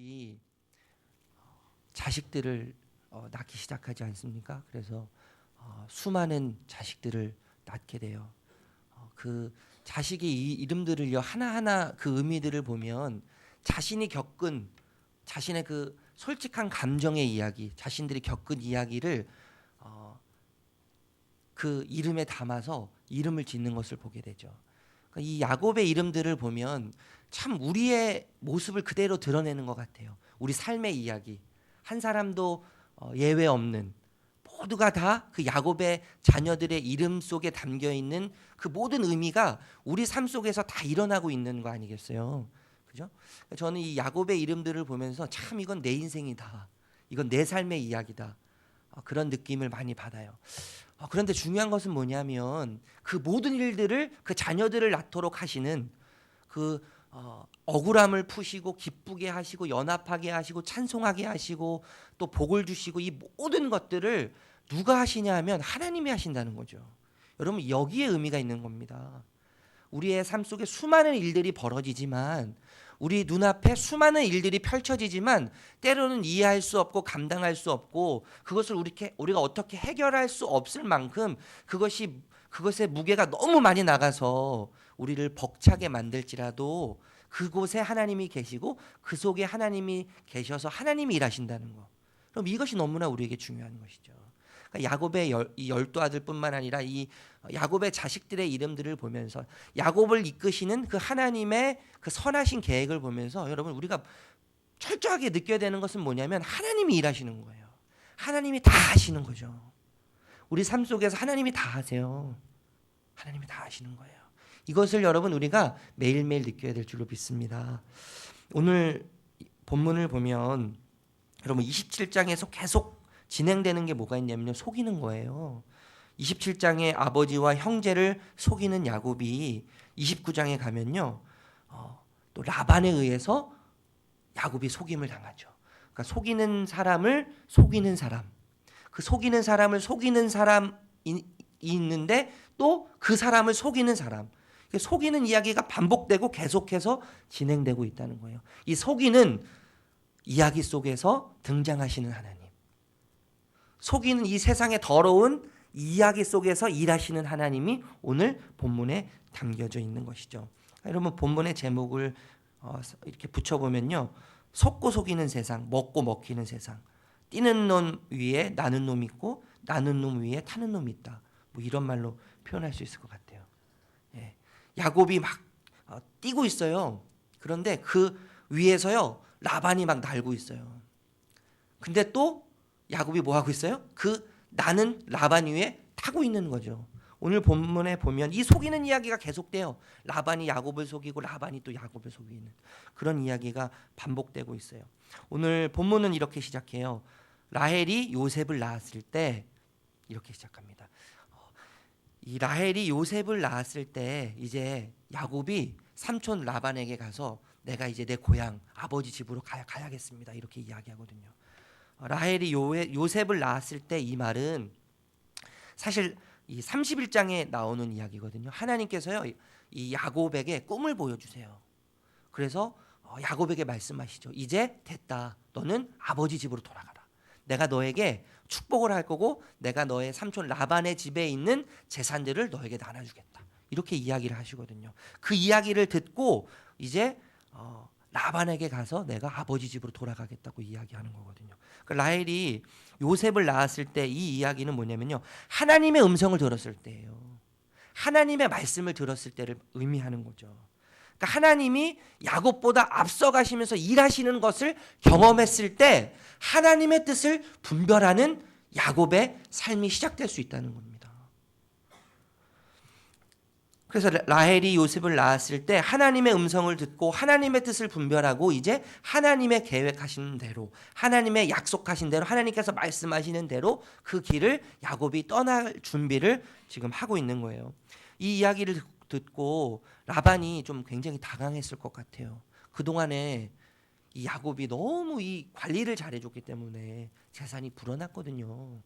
야곱이 자식들을 낳기 시작하지 않습니까? 그래서 수많은 자식들을 낳게 돼요. 그 자식의 이 이름들을요 하나하나 그 의미들을 보면 자신이 겪은 자신의 그 솔직한 감정의 이야기, 자신들이 겪은 이야기를 그 이름에 담아서 이름을 짓는 것을 보게 되죠. 그러니까 이 야곱의 이름들을 보면 참 우리의 모습을 그대로 드러내는 것 같아요. 우리 삶의 이야기, 한 사람도 예외 없는 모두가 다 그 야곱의 자녀들의 이름 속에 담겨 있는 그 모든 의미가 우리 삶 속에서 다 일어나고 있는 거 아니겠어요? 그죠? 저는 이 야곱의 이름들을 보면서 참 이건 내 인생이다. 이건 내 삶의 이야기다. 그런 느낌을 많이 받아요. 그런데 중요한 것은 뭐냐면 그 모든 일들을 그 자녀들을 낳도록 하시는 그 억울함을 푸시고 기쁘게 하시고 연합하게 하시고 찬송하게 하시고 또 복을 주시고 이 모든 것들을 누가 하시냐 하면 하나님이 하신다는 거죠. 여러분 여기에 의미가 있는 겁니다. 우리의 삶 속에 수많은 일들이 벌어지지만 우리 눈앞에 수많은 일들이 펼쳐지지만 때로는 이해할 수 없고 감당할 수 없고 그것을 우리가 어떻게 해결할 수 없을 만큼 그것의 무게가 너무 많이 나가서 우리를 벅차게 만들지라도 그곳에 하나님이 계시고 그 속에 하나님이 계셔서 하나님이 일하신다는 거. 그럼 이것이 너무나 우리에게 중요한 것이죠. 그러니까 야곱의 이 12 아들뿐만 아니라 이 야곱의 자식들의 이름들을 보면서 야곱을 이끄시는 그 하나님의 그 선하신 계획을 보면서 여러분 우리가 철저하게 느껴야 되는 것은 뭐냐면 하나님이 일하시는 거예요. 하나님이 다 하시는 거죠. 우리 삶 속에서 하나님이 다 하세요. 하나님이 다 하시는 거예요. 이것을 여러분 우리가 매일매일 느껴야 될 줄로 믿습니다. 오늘 본문을 보면 여러분 27장에서 계속 진행되는 게 뭐가 있냐면요. 속이는 거예요. 27장에 아버지와 형제를 속이는 야곱이 29장에 가면요. 또 라반에 의해서 야곱이 속임을 당하죠. 그러니까 속이는 사람을 속이는 사람. 그 속이는 사람을 속이는 사람이 있는데 또 그 사람을 속이는 사람. 속이는 이야기가 반복되고 계속해서 진행되고 있다는 거예요. 이 속이는 이야기 속에서 등장하시는 하나님. 속이는 이 세상의 더러운 이야기 속에서 일하시는 하나님이 오늘 본문에 담겨져 있는 것이죠. 여러분 본문의 제목을 이렇게 붙여보면요. 속고 속이는 세상, 먹고 먹히는 세상. 뛰는 놈 위에 나는 놈 있고 나는 놈 위에 타는 놈이 있다. 뭐 이런 말로 표현할 수 있을 것 같아요. 예. 야곱이 막 뛰고 있어요. 그런데 그 위에서요. 라반이 막 날고 있어요. 근데 또 야곱이 뭐 하고 있어요? 나는 라반 위에 타고 있는 거죠. 오늘 본문에 보면 이 속이는 이야기가 계속돼요. 라반이 야곱을 속이고 라반이 또 야곱을 속이는 그런 이야기가 반복되고 있어요. 오늘 본문은 이렇게 시작해요. 라헬이 요셉을 낳았을 때 이렇게 시작합니다. 이 라헬이 요셉을 낳았을 때 이제 야곱이 삼촌 라반에게 가서 내가 이제 내 고향 아버지 집으로 가야겠습니다. 이렇게 이야기하거든요. 라헬이 요셉을 낳았을 때 이 말은 사실 이 31장에 나오는 이야기거든요. 하나님께서요 이 야곱에게 꿈을 보여주세요. 그래서 야곱에게 말씀하시죠. 이제 됐다. 너는 아버지 집으로 돌아가라. 내가 너에게 축복을 할 거고 내가 너의 삼촌 라반의 집에 있는 재산들을 너에게 나눠주겠다. 이렇게 이야기를 하시거든요. 그 이야기를 듣고 이제 라반에게 가서 내가 아버지 집으로 돌아가겠다고 이야기하는 거거든요. 그러니까 라헬이 요셉을 낳았을 때 이 이야기는 뭐냐면요. 하나님의 음성을 들었을 때예요. 하나님의 말씀을 들었을 때를 의미하는 거죠. 그러니까 하나님이 야곱보다 앞서가시면서 일하시는 것을 경험했을 때 하나님의 뜻을 분별하는 야곱의 삶이 시작될 수 있다는 겁니다. 그래서 라헬이 요셉을 낳았을 때 하나님의 음성을 듣고 하나님의 뜻을 분별하고 이제 하나님의 계획하신 대로 하나님의 약속하신 대로 하나님께서 말씀하시는 대로 그 길을 야곱이 떠날 준비를 지금 하고 있는 거예요. 이 이야기를 듣고 라반이 좀 굉장히 당황했을 것 같아요. 그동안에 이 야곱이 너무 이 관리를 잘해줬기 때문에 재산이 불어났거든요.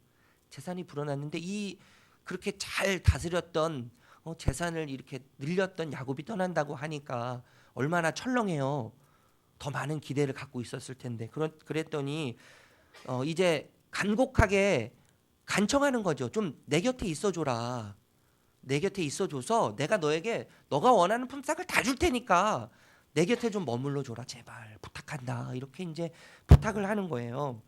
재산이 불어났는데 이 그렇게 잘 다스렸던 재산을 이렇게 늘렸던 야곱이 떠난다고 하니까 얼마나 철렁해요. 더 많은 기대를 갖고 있었을 텐데 그랬더니 이제 간곡하게 간청하는 거죠. 좀 내 곁에 있어줘라. 내 곁에 있어줘서 내가 너에게 너가 원하는 품삯을 다 줄 테니까 내 곁에 좀 머물러 줘라 제발 부탁한다. 이렇게 이제 부탁을 하는 거예요.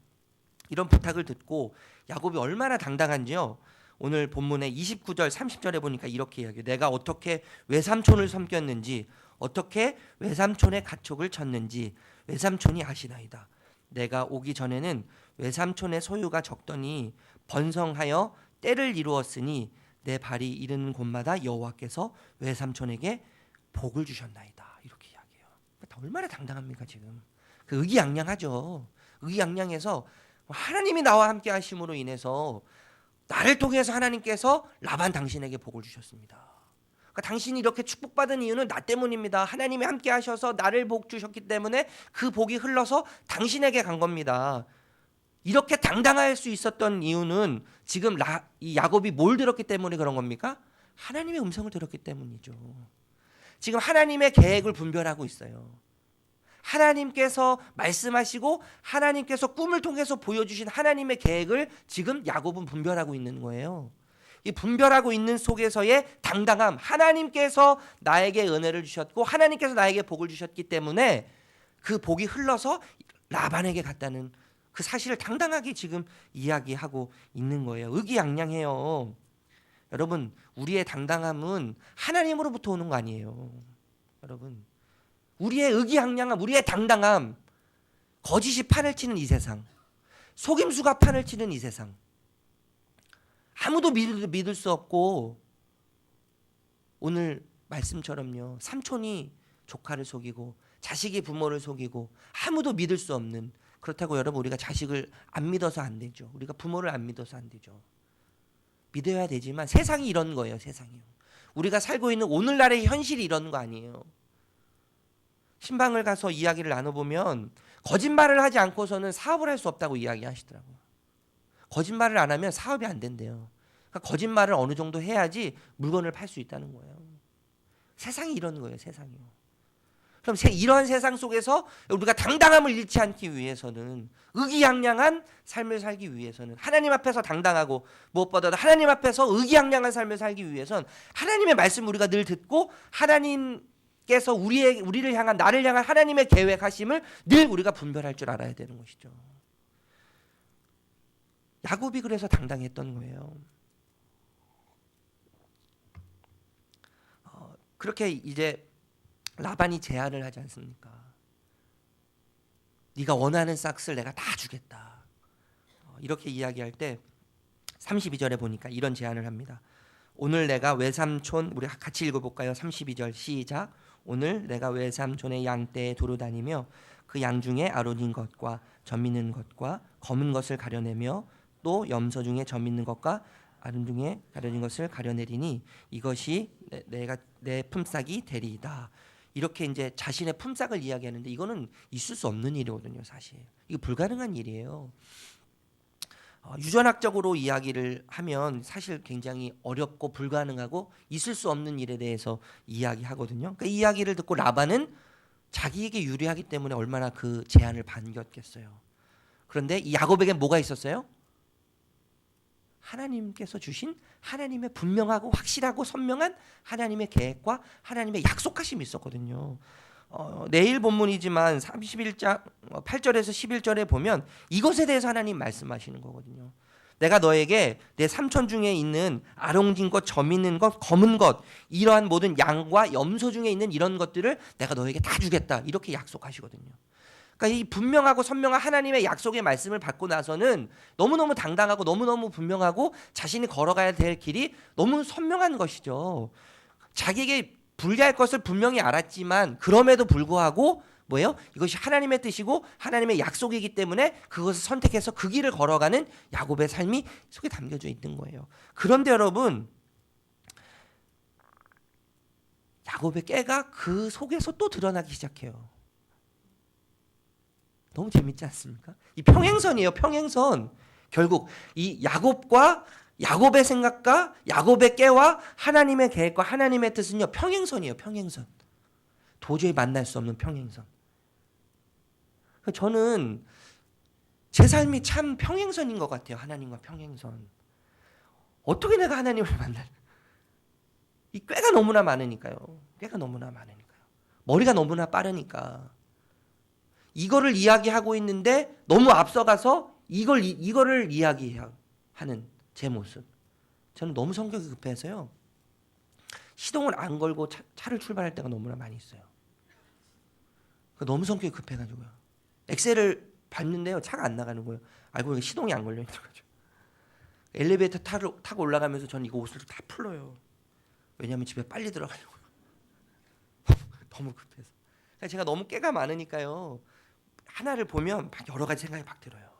이런 부탁을 듣고 야곱이 얼마나 당당한지요. 오늘 본문의 29절 30절에 보니까 이렇게 이야기해요. 내가 어떻게 외삼촌을 섬겼는지 어떻게 외삼촌의 가촉을 쳤는지 외삼촌이 아시나이다. 내가 오기 전에는 외삼촌의 소유가 적더니 번성하여 때를 이루었으니 내 발이 이르는 곳마다 여호와께서 외삼촌에게 복을 주셨나이다. 이렇게 이야기해요. 얼마나 당당합니까 지금. 그 의기양양하죠. 의기양양해서 하나님이 나와 함께 하심으로 인해서 나를 통해서 하나님께서 라반 당신에게 복을 주셨습니다. 그러니까 당신이 이렇게 축복받은 이유는 나 때문입니다. 하나님이 함께 하셔서 나를 복 주셨기 때문에 그 복이 흘러서 당신에게 간 겁니다. 이렇게 당당할 수 있었던 이유는 지금 이 야곱이 뭘 들었기 때문에 그런 겁니까? 하나님의 음성을 들었기 때문이죠. 지금 하나님의 계획을 분별하고 있어요. 하나님께서 말씀하시고 하나님께서 꿈을 통해서 보여주신 하나님의 계획을 지금 야곱은 분별하고 있는 거예요. 이 분별하고 있는 속에서의 당당함, 하나님께서 나에게 은혜를 주셨고 하나님께서 나에게 복을 주셨기 때문에 그 복이 흘러서 라반에게 갔다는 그 사실을 당당하게 지금 이야기하고 있는 거예요. 의기양양해요. 여러분, 우리의 당당함은 하나님으로부터 오는 거 아니에요. 여러분, 우리의 의기양양함, 우리의 당당함, 거짓이 판을 치는 이 세상, 속임수가 판을 치는 이 세상, 아무도 믿을 수 없고, 오늘 말씀처럼요, 삼촌이 조카를 속이고 자식이 부모를 속이고 아무도 믿을 수 없는, 그렇다고 여러분 우리가 자식을 안 믿어서 안 되죠. 우리가 부모를 안 믿어서 안 되죠. 믿어야 되지만 세상이 이런 거예요. 세상이요. 우리가 살고 있는 오늘날의 현실이 이런 거 아니에요. 신방을 가서 이야기를 나눠보면 거짓말을 하지 않고서는 사업을 할 수 없다고 이야기하시더라고요. 거짓말을 안 하면 사업이 안 된대요. 그러니까 거짓말을 어느 정도 해야지 물건을 팔 수 있다는 거예요. 세상이 이런 거예요. 세상이요. 그럼 이러한 세상 속에서 우리가 당당함을 잃지 않기 위해서는, 의기양양한 삶을 살기 위해서는, 하나님 앞에서 당당하고 무엇보다도 하나님 앞에서 의기양양한 삶을 살기 위해서는 하나님의 말씀 우리가 늘 듣고 하나님께서 우리를 향한, 나를 향한 하나님의 계획하심을 늘 우리가 분별할 줄 알아야 되는 것이죠. 야곱이 그래서 당당했던 거예요. 그렇게 이제 라반이 제안을 하지 않습니까? 네가 원하는 싹을 내가 다 주겠다. 이렇게 이야기할 때 32절에 보니까 이런 제안을 합니다. 오늘 내가 외삼촌, 우리 같이 읽어볼까요? 32절 시작. 오늘 내가 외삼촌의 양떼에 두루 다니며 그 양 중에 아론인 것과 점 있는 것과 검은 것을 가려내며 또 염소 중에 점 있는 것과 아론 중에 가려진 것을 가려내리니 이것이 내가 내 품삯이 되리이다. 이렇게 이제 자신의 품삯을 이야기하는데 이거는 있을 수 없는 일이거든요. 사실 이거 불가능한 일이에요. 유전학적으로 이야기를 하면 사실 굉장히 어렵고 불가능하고 있을 수 없는 일에 대해서 이야기하거든요. 그러니까 이 이야기를 듣고 라반은 자기에게 유리하기 때문에 얼마나 그 제안을 반겼겠어요. 그런데 이 야곱에게 뭐가 있었어요? 하나님께서 주신 하나님의 분명하고 확실하고 선명한 하나님의 계획과 하나님의 약속하심이 있었거든요. 내일 본문이지만 31장 8절에서 11절에 보면 이것에 대해서 하나님 말씀하시는 거거든요. 내가 너에게 내 삼촌 중에 있는 아롱진 것, 점 있는 것, 검은 것, 이러한 모든 양과 염소 중에 있는 이런 것들을 내가 너에게 다 주겠다. 이렇게 약속하시거든요. 그러니까 이 분명하고 선명한 하나님의 약속의 말씀을 받고 나서는 너무너무 당당하고 너무너무 분명하고 자신이 걸어가야 될 길이 너무 선명한 것이죠. 자기에게 불리할 것을 분명히 알았지만 그럼에도 불구하고 뭐예요? 이것이 하나님의 뜻이고 하나님의 약속이기 때문에 그것을 선택해서 그 길을 걸어가는 야곱의 삶이 속에 담겨져 있는 거예요. 그런데 여러분, 야곱의 깨가 그 속에서 또 드러나기 시작해요. 너무 재밌지 않습니까? 이 평행선이에요. 평행선. 결국 이 야곱의 생각과 야곱의 깨와 하나님의 계획과 하나님의 뜻은요, 평행선이에요. 평행선. 도저히 만날 수 없는 평행선. 저는 제 삶이 참 평행선인 것 같아요. 하나님과 평행선. 어떻게 내가 하나님을 만날? 이 꾀가 너무나 많으니까요. 꾀가 너무나 많으니까요. 머리가 너무나 빠르니까. 이거를 이야기하고 있는데 너무 앞서가서 이거를 이야기하는 제 모습. 저는 너무 성격이 급해서요. 시동을 안 걸고 차를 출발할 때가 너무나 많이 있어요. 너무 성격이 급해가지고요. 엑셀을 밟는데요. 차가 안 나가는 거예요. 알고 보니까 시동이 안 걸려 있는 거죠. 엘리베이터 타고 올라가면서 저는 이거 옷을 다 풀어요. 왜냐하면 집에 빨리 들어가려고요. 너무 급해서. 그러니까 제가 너무 깨가 많으니까요. 하나를 보면 막 여러 가지 생각이 막 들어요.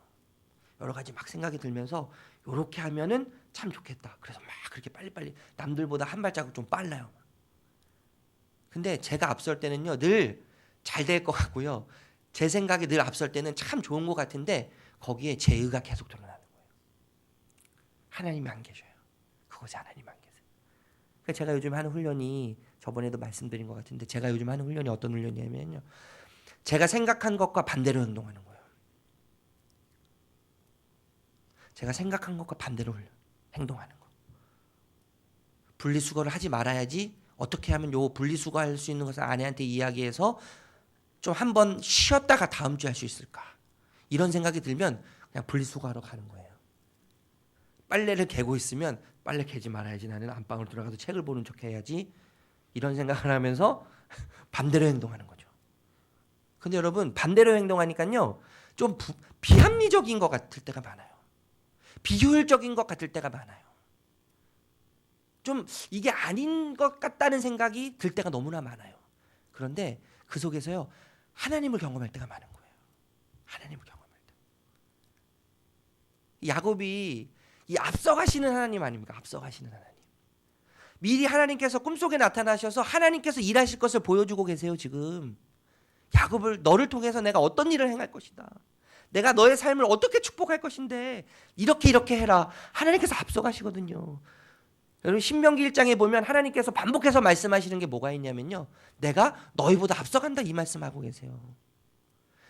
여러 가지 막 생각이 들면서 이렇게 하면은 참 좋겠다. 그래서 막 그렇게 빨리빨리 남들보다 한 발자국 좀 빨라요. 근데 제가 앞설 때는요. 늘 잘 될 것 같고요. 제 생각이 늘 앞설 때는 참 좋은 것 같은데 거기에 제 의가 계속 드러나는 거예요. 하나님이 안 계셔요. 그곳에 하나님 안 계세요. 그러니까 제가 요즘 하는 훈련이 저번에도 말씀드린 것 같은데 제가 요즘 하는 훈련이 어떤 훈련이냐면요. 제가 생각한 것과 반대로 행동하는 거예요. 제가 생각한 것과 반대로 행동하는 거. 분리수거를 하지 말아야지 어떻게 하면 요 분리수거할 수 있는 것을 아내한테 이야기해서 좀 한번 쉬었다가 다음 주에 할 수 있을까. 이런 생각이 들면 그냥 분리수거하러 가는 거예요. 빨래를 개고 있으면 빨래 개지 말아야지. 나는 안방으로 들어가서 책을 보는 척 해야지. 이런 생각을 하면서 반대로 행동하는 거죠. 근데 여러분 반대로 행동하니까요. 좀 비합리적인 것 같을 때가 많아요. 비효율적인 것 같을 때가 많아요. 좀 이게 아닌 것 같다는 생각이 들 때가 너무나 많아요. 그런데 그 속에서요. 하나님을 경험할 때가 많은 거예요. 하나님을 경험할 때. 야곱이 이 앞서가시는 하나님 아닙니까? 앞서가시는 하나님. 미리 하나님께서 꿈속에 나타나셔서 하나님께서 일하실 것을 보여주고 계세요. 지금. 야곱을 너를 통해서 내가 어떤 일을 행할 것이다. 내가 너의 삶을 어떻게 축복할 것인데 이렇게 해라. 하나님께서 앞서가시거든요. 여러분 신명기 1장에 보면 하나님께서 반복해서 말씀하시는 게 뭐가 있냐면요. 내가 너희보다 앞서간다 이 말씀하고 계세요.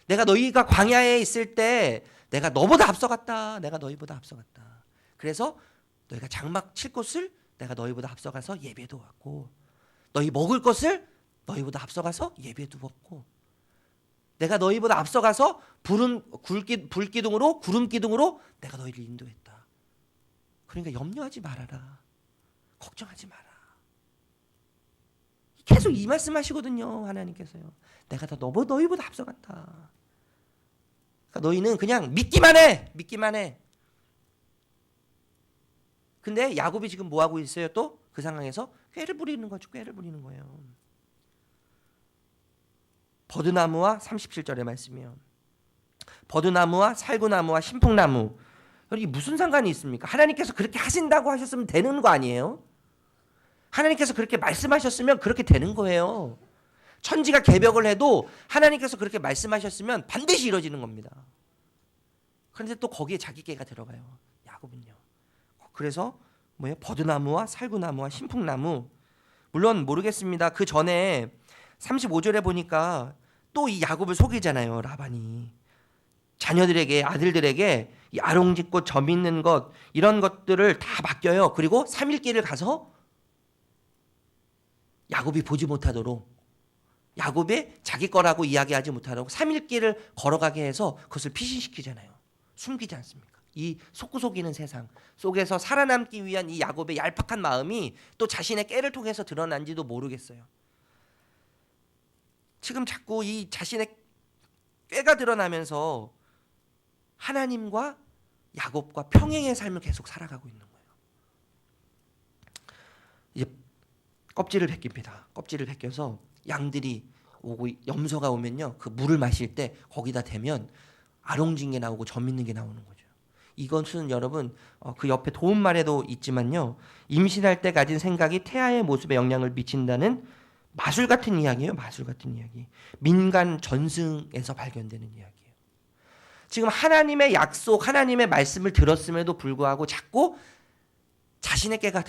내가 너희가 광야에 있을 때 내가 너보다 앞서갔다. 내가 너희보다 앞서갔다. 그래서 너희가 장막 칠 곳을 내가 너희보다 앞서가서 예배도 왔고 너희 먹을 것을 너희보다 앞서가서 예배도 왔고 내가 너희보다 앞서가서 불기둥으로 구름기둥으로 내가 너희를 인도했다. 그러니까 염려하지 말아라. 걱정하지 마라. 계속 이 말씀하시거든요. 하나님께서요. 내가 다 너희보다 앞서갔다. 그러니까 너희는 그냥 믿기만 해. 믿기만 해. 근데 야곱이 지금 뭐 하고 있어요? 또 그 상황에서 꾀를 부리는 거죠. 꾀를 부리는 거예요. 버드나무와 37절의 말씀이요. 버드나무와 살구나무와 신풍나무. 이게 무슨 상관이 있습니까? 하나님께서 그렇게 하신다고 하셨으면 되는 거 아니에요? 하나님께서 그렇게 말씀하셨으면 그렇게 되는 거예요. 천지가 개벽을 해도 하나님께서 그렇게 말씀하셨으면 반드시 이루어지는 겁니다. 그런데 또 거기에 자기 꾀가 들어가요. 야곱은요. 그래서 뭐예요? 버드나무와 살구나무와 신풍나무. 물론 모르겠습니다. 그 전에 35절에 보니까 또 이 야곱을 속이잖아요. 라반이. 자녀들에게 아들들에게 이 아롱짓꽃 점 있는 것 이런 것들을 다 맡겨요. 그리고 3일길을 가서 야곱이 보지 못하도록 야곱이 자기 거라고 이야기하지 못하도록 3일길을 걸어가게 해서 그것을 피신시키잖아요. 숨기지 않습니까? 이 속구속이는 세상 속에서 살아남기 위한 이 야곱의 얄팍한 마음이 또 자신의 깨를 통해서 드러난지도 모르겠어요. 지금 자꾸 이 자신의 꾀가 드러나면서 하나님과 야곱과 평행의 삶을 계속 살아가고 있는 거예요. 이제 껍질을 벗깁니다. 껍질을 벗겨서 양들이 오고 염소가 오면요. 그 물을 마실 때 거기다 대면 아롱진 게 나오고 점 있는 게 나오는 거죠. 이것은 여러분 그 옆에 도움말에도 있지만요. 임신할 때 가진 생각이 태아의 모습에 영향을 미친다는 마술 같은 이야기예요. 마술 같은 이야기. 민간 전승에서 발견되는 이야기예요. 지금 하나님의 약속, 하나님의 말씀을 들었음에도 불구하고 자꾸 자신의 깨가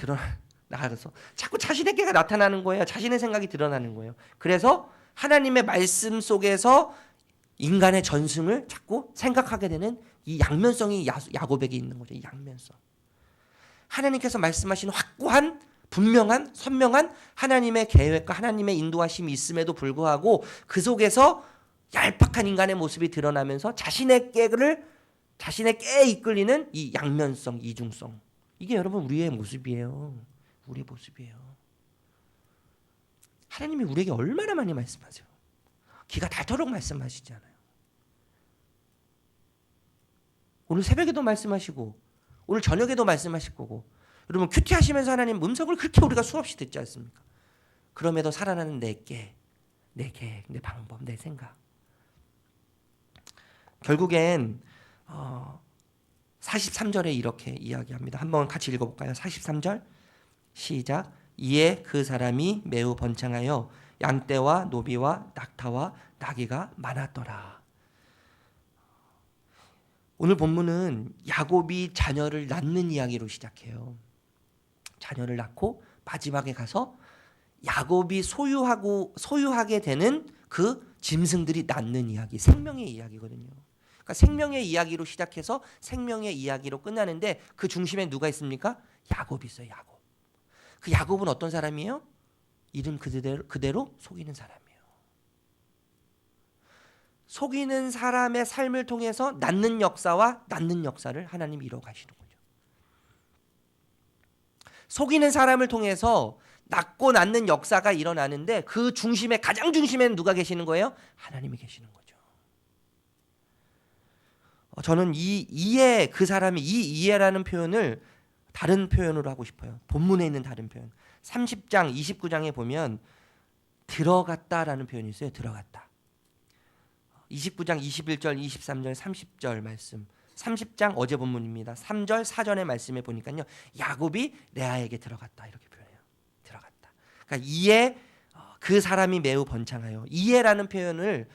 나가서 자꾸 자신의 깨가 나타나는 거예요. 자신의 생각이 드러나는 거예요. 그래서 하나님의 말씀 속에서 인간의 전승을 자꾸 생각하게 되는 이 양면성이 야곱에게 있는 거죠. 이 양면성. 하나님께서 말씀하신 확고한 분명한 선명한 하나님의 계획과 하나님의 인도하심이 있음에도 불구하고 그 속에서 얄팍한 인간의 모습이 드러나면서 자신의 깨에 이끌리는 이 양면성, 이중성. 이게 여러분 우리의 모습이에요. 우리의 모습이에요. 하나님이 우리에게 얼마나 많이 말씀하세요. 기가 닳도록 말씀하시잖아요. 오늘 새벽에도 말씀하시고 오늘 저녁에도 말씀하실 거고 여러분 큐티하시면서 하나님 음성을 그렇게 우리가 수없이 듣지 않습니까? 그럼에도 살아나는 내 계획, 내 방법, 내 생각. 결국엔 43절에 이렇게 이야기합니다. 한번 같이 읽어볼까요? 43절 시작. 이에 그 사람이 매우 번창하여 양떼와 노비와 낙타와 나귀가 많았더라. 오늘 본문은 야곱이 자녀를 낳는 이야기로 시작해요. 자녀를 낳고 마지막에 가서 야곱이 소유하게 되는 그 짐승들이 낳는 이야기, 생명의 이야기거든요. 그러니까 생명의 이야기로 시작해서 생명의 이야기로 끝나는데 그 중심에 누가 있습니까? 야곱이 있어요. 야곱. 그 야곱은 어떤 사람이에요? 이름 그대로 속이는 사람이에요. 속이는 사람의 삶을 통해서 낳는 역사와 낳는 역사를 하나님이 이뤄가시는 거죠. 속이는 사람을 통해서 낳고 낳는 역사가 일어나는데 그 중심에 가장 중심에는 누가 계시는 거예요? 하나님이 계시는 거죠. 저는 이에 그 사람이 이 이해라는 표현을 다른 표현으로 하고 싶어요. 본문에 있는 다른 표현. 30장 29장에 보면 들어갔다라는 표현이 있어요. 들어갔다. 29장 21절 23절 30절 말씀. 30장 어제 본문입니다. 3절 4절의 말씀에 보니까요. 야곱이 레아에게 들어갔다 이렇게 표현해요. 들어갔다. 그러니까 이에 그 사람이 매우 번창하여. 이에라는 표현을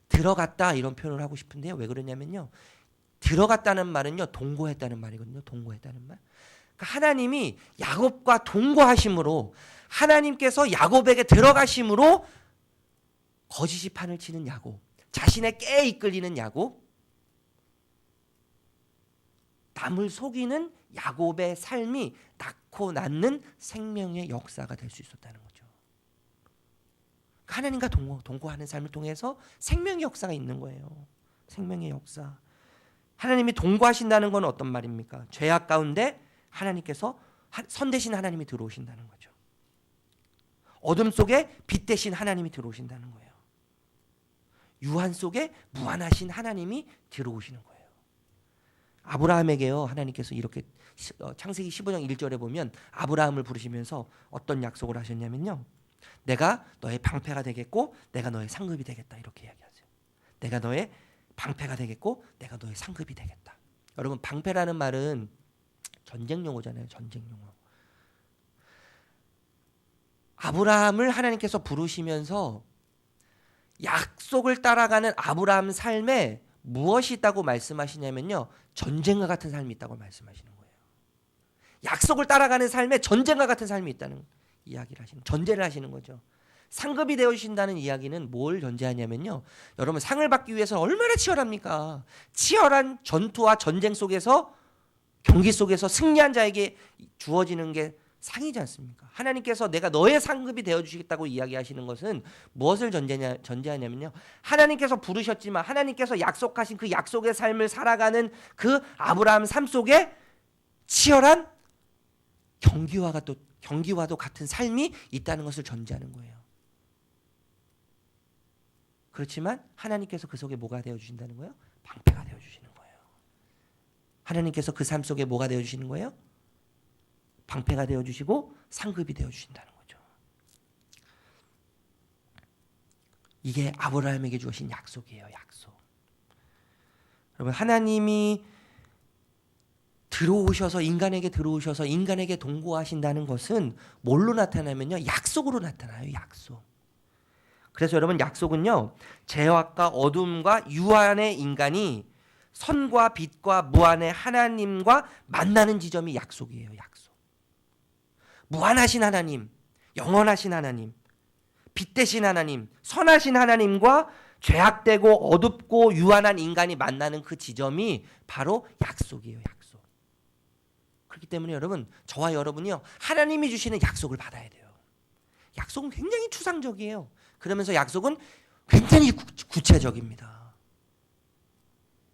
들어갔다 이런 표현을 하고 싶은데요. 왜 그러냐면요. 들어갔다는 말은요. 동거했다는 말이거든요. 동거했다는 말. 그러니까 하나님이 야곱과 동거하심으로 하나님께서 야곱에게 들어가심으로 거짓이 판을 치는 야곱. 자신의 깨에 이끌리는 야곱. 남을 속이는 야곱의 삶이 낳고 낳는 생명의 역사가 될 수 있었다는 거죠. 하나님과 동거하는 삶을 통해서 생명의 역사가 있는 거예요. 생명의 역사. 하나님이 동거하신다는 건 어떤 말입니까? 죄악 가운데 하나님께서 선 대신 하나님이 들어오신다는 거죠. 어둠 속에 빛 대신 하나님이 들어오신다는 거예요. 유한 속에 무한하신 하나님이 들어오시는 거예요. 아브라함에게요. 하나님께서 이렇게 창세기 15장 1절에 보면 아브라함을 부르시면서 어떤 약속을 하셨냐면요. 내가 너의 방패가 되겠고 내가 너의 상급이 되겠다 이렇게 이야기하세요. 내가 너의 방패가 되겠고 내가 너의 상급이 되겠다. 여러분 방패라는 말은 전쟁 용어잖아요. 전쟁 용어. 아브라함을 하나님께서 부르시면서 약속을 따라가는 아브라함 삶에 무엇이 있다고 말씀하시냐면요. 전쟁과 같은 삶이 있다고 말씀하시는 거예요. 약속을 따라가는 삶에 전쟁과 같은 삶이 있다는 이야기를 하시는, 전제를 하시는 거죠. 상급이 되어주신다는 이야기는 뭘 전제하냐면요. 여러분 상을 받기 위해서는 얼마나 치열합니까? 치열한 전투와 전쟁 속에서 경기 속에서 승리한 자에게 주어지는 게 상이지 않습니까? 하나님께서 내가 너의 상급이 되어주시겠다고 이야기하시는 것은 무엇을 전제하냐면요. 하나님께서 부르셨지만 하나님께서 약속하신 그 약속의 삶을 살아가는 그 아브라함 삶 속에 치열한 경기와도 같은 삶이 있다는 것을 전제하는 거예요. 그렇지만 하나님께서 그 속에 뭐가 되어주신다는 거예요? 방패가 되어주시는 거예요. 하나님께서 그 삶 속에 뭐가 되어주시는 거예요? 방패가 되어주시고 상급이 되어주신다는 거죠. 이게 아브라함에게 주신 약속이에요. 약속. 여러분 하나님이 인간에게 들어오셔서 인간에게 동거하신다는 것은 뭘로 나타나면요. 약속으로 나타나요. 약속. 그래서 여러분 약속은요. 죄악과 어둠과 유한의 인간이 선과 빛과 무한의 하나님과 만나는 지점이 약속이에요. 약속. 무한하신 하나님, 영원하신 하나님, 빛 대신 하나님, 선하신 하나님과 죄악되고 어둡고 유한한 인간이 만나는 그 지점이 바로 약속이에요. 약속. 그렇기 때문에 여러분, 저와 여러분이요, 하나님이 주시는 약속을 받아야 돼요. 약속은 굉장히 추상적이에요. 그러면서 약속은 굉장히 구체적입니다.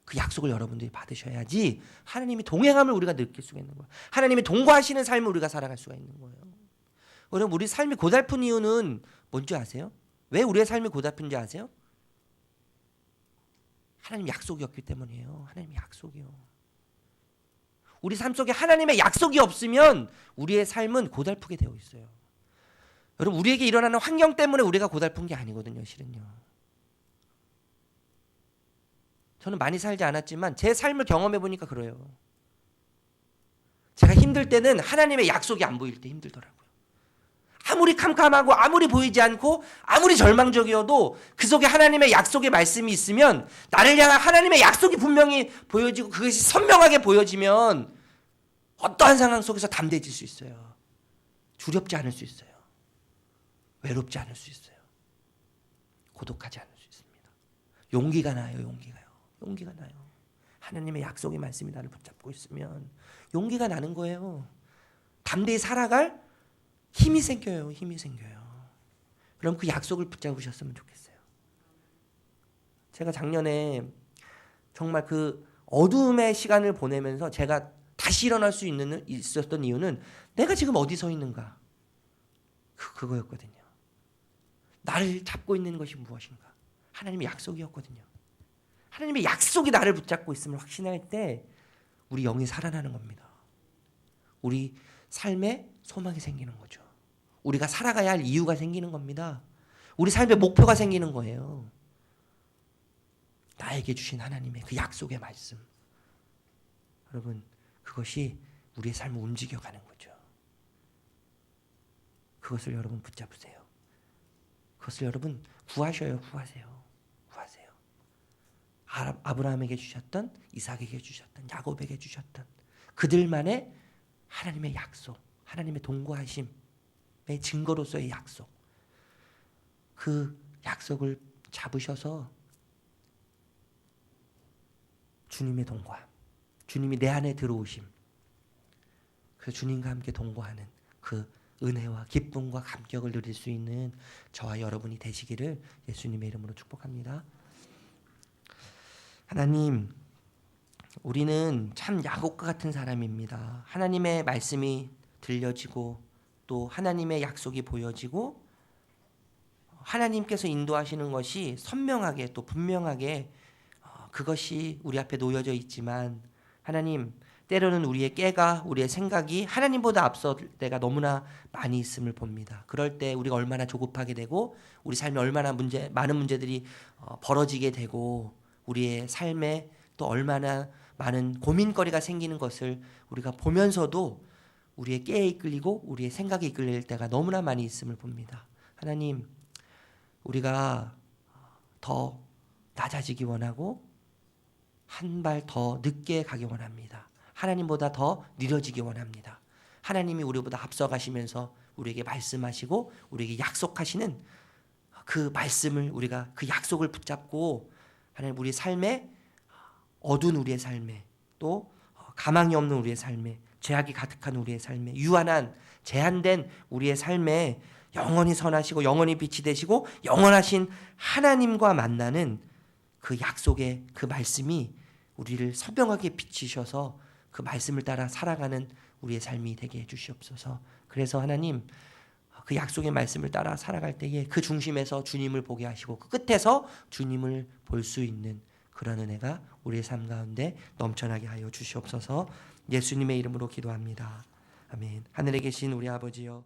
그 약속을 여러분들이 받으셔야지 하나님이 동행함을 우리가 느낄 수가 있는 거예요. 하나님이 동거하시는 삶을 우리가 살아갈 수가 있는 거예요. 여러분, 우리 삶이 고달픈 이유는 뭔지 아세요? 왜 우리의 삶이 고달픈지 아세요? 하나님 약속이었기 때문이에요. 하나님의 약속이요. 우리 삶 속에 하나님의 약속이 없으면 우리의 삶은 고달프게 되어 있어요. 여러분, 우리에게 일어나는 환경 때문에 우리가 고달픈 게 아니거든요. 실은요. 저는 많이 살지 않았지만 제 삶을 경험해 보니까 그래요. 제가 힘들 때는 하나님의 약속이 안 보일 때 힘들더라고요. 아무리 캄캄하고 아무리 보이지 않고 아무리 절망적이어도 그 속에 하나님의 약속의 말씀이 있으면, 나를 향한 하나님의 약속이 분명히 보여지고 그것이 선명하게 보여지면 어떠한 상황 속에서 담대해질 수 있어요. 두렵지 않을 수 있어요. 외롭지 않을 수 있어요. 고독하지 않을 수 있습니다. 용기가 나요. 용기가 나요. 하나님의 약속의 말씀이 나를 붙잡고 있으면 용기가 나는 거예요. 담대히 살아갈 힘이 생겨요. 그럼 그 약속을 붙잡으셨으면 좋겠어요. 제가 작년에 정말 그 어둠의 시간을 보내면서 제가 다시 일어날 수 있었던 이유는 내가 지금 어디 서 있는가, 그거였거든요. 나를 잡고 있는 것이 무엇인가? 하나님의 약속이었거든요. 하나님의 약속이 나를 붙잡고 있음을 확신할 때 우리 영이 살아나는 겁니다. 우리 삶에 소망이 생기는 거죠. 우리가 살아가야 할 이유가 생기는 겁니다. 우리 삶의 목표가 생기는 거예요. 나에게 주신 하나님의 그 약속의 말씀. 여러분, 그것이 우리의 삶을 움직여가는 거죠. 그것을 여러분 붙잡으세요. 그것을 여러분 구하세요. 아브라함에게 주셨던, 이삭에게 주셨던, 야곱에게 주셨던 그들만의 하나님의 약속, 하나님의 동거하심의 증거로서의 약속, 그 약속을 잡으셔서 주님의 동거함, 주님이 내 안에 들어오심, 그 주님과 함께 동거하는 그 은혜와 기쁨과 감격을 누릴 수 있는 저와 여러분이 되시기를 예수님의 이름으로 축복합니다. 하나님, 우리는 참 야곱과 같은 사람입니다. 하나님의 말씀이 들려지고 또 하나님의 약속이 보여지고 하나님께서 인도하시는 것이 선명하게 또 분명하게 그것이 우리 앞에 놓여져 있지만, 하나님, 때로는 우리의 깨가, 우리의 생각이 하나님보다 앞설 때가 너무나 많이 있음을 봅니다. 그럴 때 우리가 얼마나 조급하게 되고 우리 삶에 얼마나 많은 문제들이 벌어지게 되고 우리의 삶에 또 얼마나 많은 고민거리가 생기는 것을 우리가 보면서도 우리의 깨에 이끌리고 우리의 생각에 이끌릴 때가 너무나 많이 있음을 봅니다. 하나님, 우리가 더 낮아지기 원하고 한 발 더 늦게 가기 원합니다. 하나님보다 더 느려지기 원합니다. 하나님이 우리보다 앞서가시면서 우리에게 말씀하시고 우리에게 약속하시는 그 말씀을, 우리가 그 약속을 붙잡고 하나님, 우리 삶에, 어두운 우리의 삶에, 또 가망이 없는 우리의 삶에, 죄악이 가득한 우리의 삶에, 유한한 제한된 우리의 삶에 영원히 선하시고 영원히 빛이 되시고 영원하신 하나님과 만나는 그 약속의 그 말씀이 우리를 선명하게 비치셔서 그 말씀을 따라 살아가는 우리의 삶이 되게 해주시옵소서. 그래서 하나님, 그 약속의 말씀을 따라 살아갈 때에 그 중심에서 주님을 보게 하시고 그 끝에서 주님을 볼 수 있는 그런 은혜가 우리의 삶 가운데 넘쳐나게 하여 주시옵소서. 예수님의 이름으로 기도합니다. 아멘. 하늘에 계신 우리 아버지여,